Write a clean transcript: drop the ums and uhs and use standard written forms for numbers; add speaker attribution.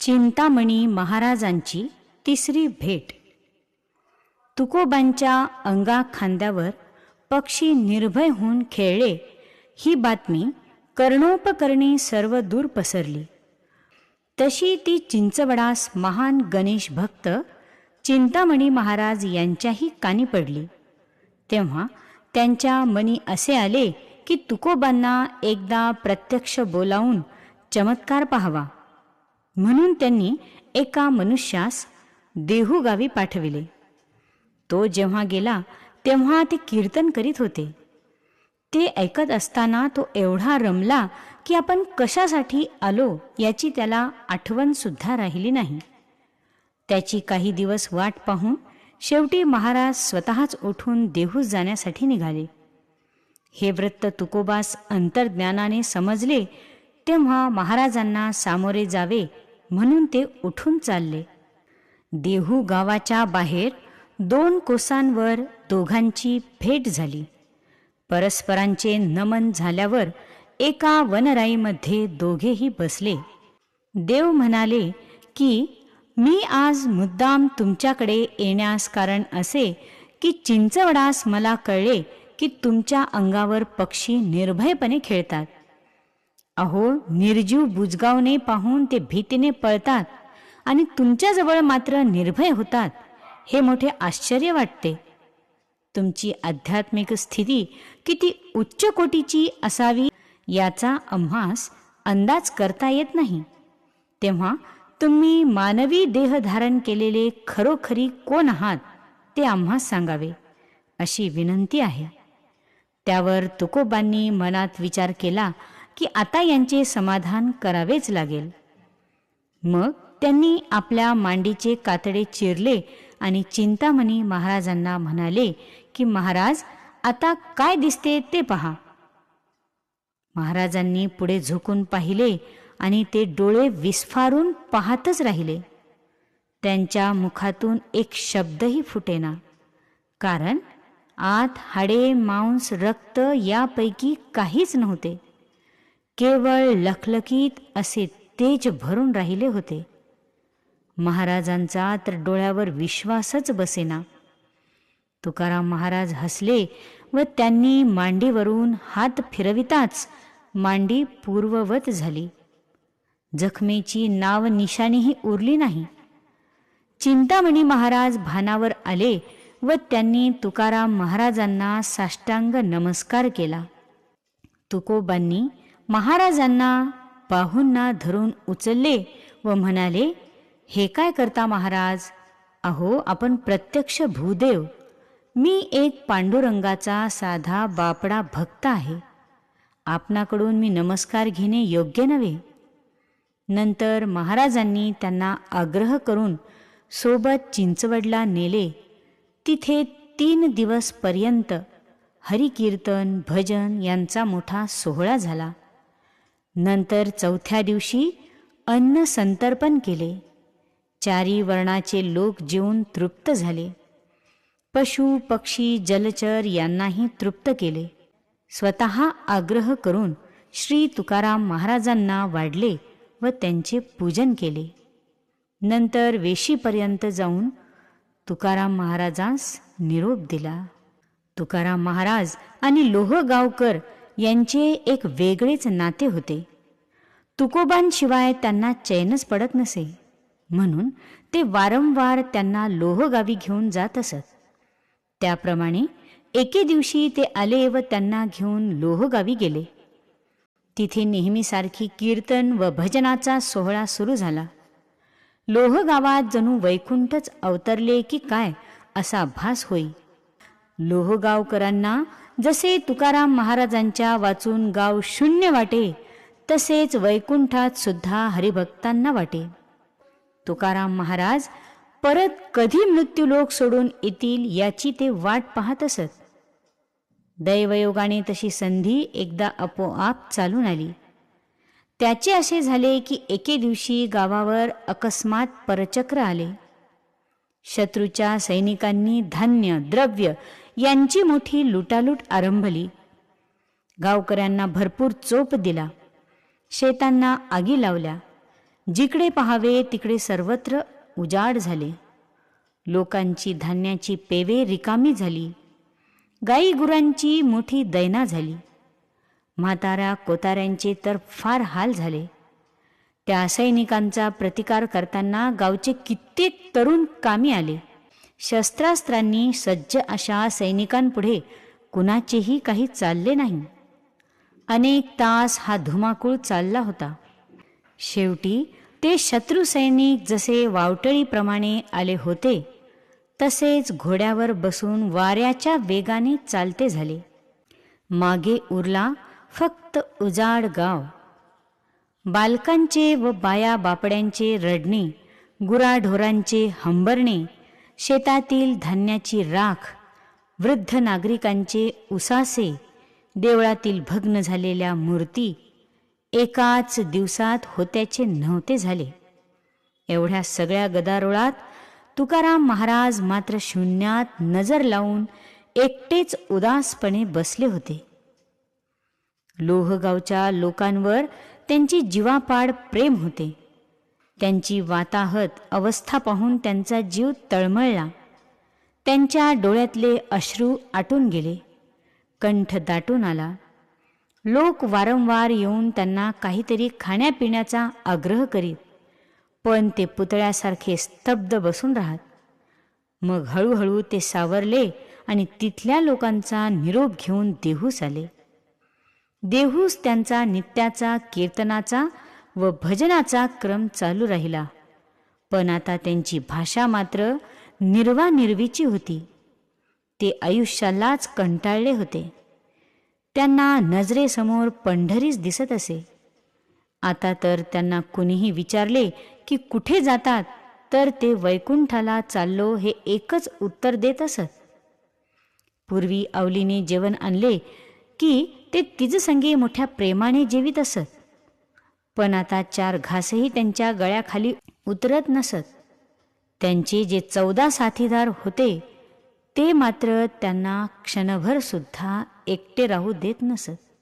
Speaker 1: चिंतामणी महाराजांची तिसरी भेट. तुकोबांच्या अंगा खांद्यावर पक्षी निर्भय होऊन खेळले ही बातमी कर्णोपकर्णी सर्व दूर पसरली. तशी ती चिंचवडास महान गणेश भक्त चिंतामणी महाराज यांच्याही कानी पडली. तेव्हा त्यांच्या मनी असे आले की तुकोबांना एकदा प्रत्यक्ष बोलावून चमत्कार पाहावा. म्हणून त्यांनी एका मनुष्यास देहूगावी पाठविले. तो जेव्हा गेला तेव्हा ते कीर्तन करीत होते. ते ऐकत असताना तो एवढा रमला की आपण कशासाठी आलो याची त्याला आठवण सुद्धा राहिली नाही. त्याची काही दिवस वाट पाहून शेवटी महाराज स्वतःच उठून देहूस जाण्यासाठी निघाले. हे वृत्त तुकोबास अंतर्ज्ञानाने समजले तेव्हा महाराजांना सामोरे जावे म्हणून ते उठून चालले. देहू गावाच्या बाहेर 2 कोसांवर दोघांची भेट झाली. परस्परांचे नमन झाल्यावर एका वनराईमध्ये दोघेही बसले. देव म्हणाले की मी आज मुद्दाम तुमच्याकडे येण्यास कारण असे की चिंचवडास मला कळले की तुमच्या अंगावर पक्षी निर्भयपणे खेळतात. अहो, निर्जीव बुजगावने पाहून ते भीतीने पळतात आणि तुमच्याजवळ मात्र निर्भय होतात, हे मोठे आश्चर्य वाटते. तुमची आध्यात्मिक स्थिती किती उच्च कोटीची असावी याचा आम्हास अंदाज करता येत नाही. तेव्हा तुम्ही मानवी देह धारण केलेले खरोखरी कोण आहात ते आम्हास सांगावे अशी विनंती आहे. त्यावर तुकोबांनी मनात विचार केला की आता यांचे समाधान करावेच लागेल. मग त्यांनी आपल्या मांडीचे कातडे चिरले आणि चिंतामणी महाराजांना म्हणाले की महाराज, आता काय दिसते ते पहा. महाराजांनी पुढे झुकून पाहिले आणि ते डोळे विस्फारून पाहतच राहिले. त्यांच्या मुखातून एक शब्दही फुटेना, कारण आत हाडे, मांस, रक्त यापैकी काहीच नव्हते. केवळ लखलखीत असे तेज भरून राहिले होते. महाराजांचा तर डोळ्यावर विश्वासच बसेना. तुकाराम महाराज हसले व त्यांनी मांडीवरून हात फिरविताच मांडी पूर्ववत झाली. जखमेची नाव निशाणीही उरली नाही. चिंतामणी महाराज भानावर आले व त्यांनी तुकाराम महाराजांना साष्टांग नमस्कार केला. तुकोबांनी महाराजांना बाहूंना धरून उचलले व म्हणाले, हे काय करता महाराज? अहो, आपण प्रत्यक्ष भूदेव. मी एक पांडुरंगाचा साधा बापडा भक्त आहे. आपणाकडून मी नमस्कार घेणे योग्य नव्हे. नंतर महाराजांनी त्यांना आग्रह करून सोबत चिंचवडला नेले. तिथे 3 दिवस पर्यंत हरिकीर्तन, भजन यांचा मोठा सोहळा झाला. नंतर 4थ्या दिवशी अन्न संतर्पण केले. 4 वर्णाचे लोक जेवून तृप्त झाले. पशु, पक्षी, जलचर यांनाही तृप्त केले. स्वतः आग्रह करून श्री तुकाराम महाराजांना वाढले व त्यांचे पूजन केले. नंतर वेशीपर्यंत जाऊन तुकाराम महाराजांस निरोप दिला. तुकाराम महाराज आणि लोहगावकर यांचे एक वेगळेच नाते होते. तुकोबांशिवाय त्यांना चैनच पडत नसे, म्हणून ते वारंवार त्यांना लोहगावी घेऊन जात असत. त्याप्रमाणे एके दिवशी ते आले व त्यांना घेऊन लोहगावी गेले. तिथे नेहमीसारखी कीर्तन व भजनाचा सोहळा सुरू झाला. लोहगावात जणू वैकुंठच अवतरले की काय असा भास होई. लोहगावकरांना जसे तुकाराम महाराजांच्या वाचून गाव शून्य वाटे, तसेच वैकुंठात सुद्धा हरिभक्तांना वाटे. तुकाराम महाराज परत कधी मृत्यूलोक सोडून येतील याची ते वाट पाहत असत. दैवयोगाने तशी संधी एकदा आपोआप चालून आली. त्याचे असे झाले की एके दिवशी गावावर अकस्मात परचक्र आले. शत्रूच्या सैनिकांनी धान्य, द्रव्य यांची मोठी लुटालूट आरंभली. गावकऱ्यांना भरपूर चोप दिला. शेतांना आगी लावल्या. जिकडे पहावे तिकडे सर्वत्र उजाड झाले. लोकांची धान्याची पेवे रिकामी झाली. गाई गुरांची मोठी दैना झाली. म्हाताऱ्या कोताऱ्यांचे तर फार हाल झाले. त्या सैनिकांचा प्रतिकार करताना गावचे कित्येक तरुण कामी आले. शस्त्रास्त्रांनी सज्ज अशा सैनिकांपुढे कुणाचेही काही चालले नाही. अनेक तास हा धुमाकूळ चालला होता. शेवटी ते शत्रू सैनिक जसे वावटळीप्रमाणे आले होते तसेच घोड्यावर बसून वाऱ्याच्या वेगाने चालते झाले. मागे उरला फक्त उजाड गाव. बालकांचे व बाया बापड्यांचे रडणे, गुराढोरांचे हंबरणे, शेतातील धान्याची राख, वृद्ध नागरिकांचे उसासे, देवळातील भग्न झालेल्या मूर्ती एकाच दिवसात होत्याचे नव्हते झाले. एवढ्या सगळ्या गदारोळात तुकाराम महाराज मात्र शून्यात नजर लावून एकटेच उदासपणे बसले होते. लोहगावच्या लोकांवर त्यांची जीवापाड प्रेम होते. त्यांची वाताहत अवस्था पाहून त्यांचा जीव तळमळला. त्यांच्या डोळ्यातले अश्रू आटून गेले. कंठ दाटून आला. लोक वारंवार येऊन त्यांना काहीतरी खाण्यापिण्याचा आग्रह करीत, पण ते पुतळ्यासारखे स्तब्ध बसून राहत. मग हळूहळू ते सावरले आणि तिथल्या लोकांचा निरोप घेऊन देहूस आले. देहूस त्यांचा नित्याचा कीर्तनाचा व भजनाचा क्रम चालू राहिला. पण आता त्यांची भाषा मात्र निर्वानिर्वीची होती. ते आयुष्यालाच कंटाळले होते. त्यांना नजरेसमोर पंढरीच दिसत असे. आता तर त्यांना कुणीही विचारले की कुठे जातात तर ते वैकुंठाला चाललो हे एकच उत्तर देत असत. पूर्वी आवलीने जेवण आणले की ते तिजसंगी मोठ्या प्रेमाने जेवीत असत. पण आता 4 घासही त्यांच्या गळ्याखाली उतरत नसत. त्यांचे जे 14 साथीदार होते ते मात्र त्यांना क्षणभर सुद्धा एकटे राहू देत नसत.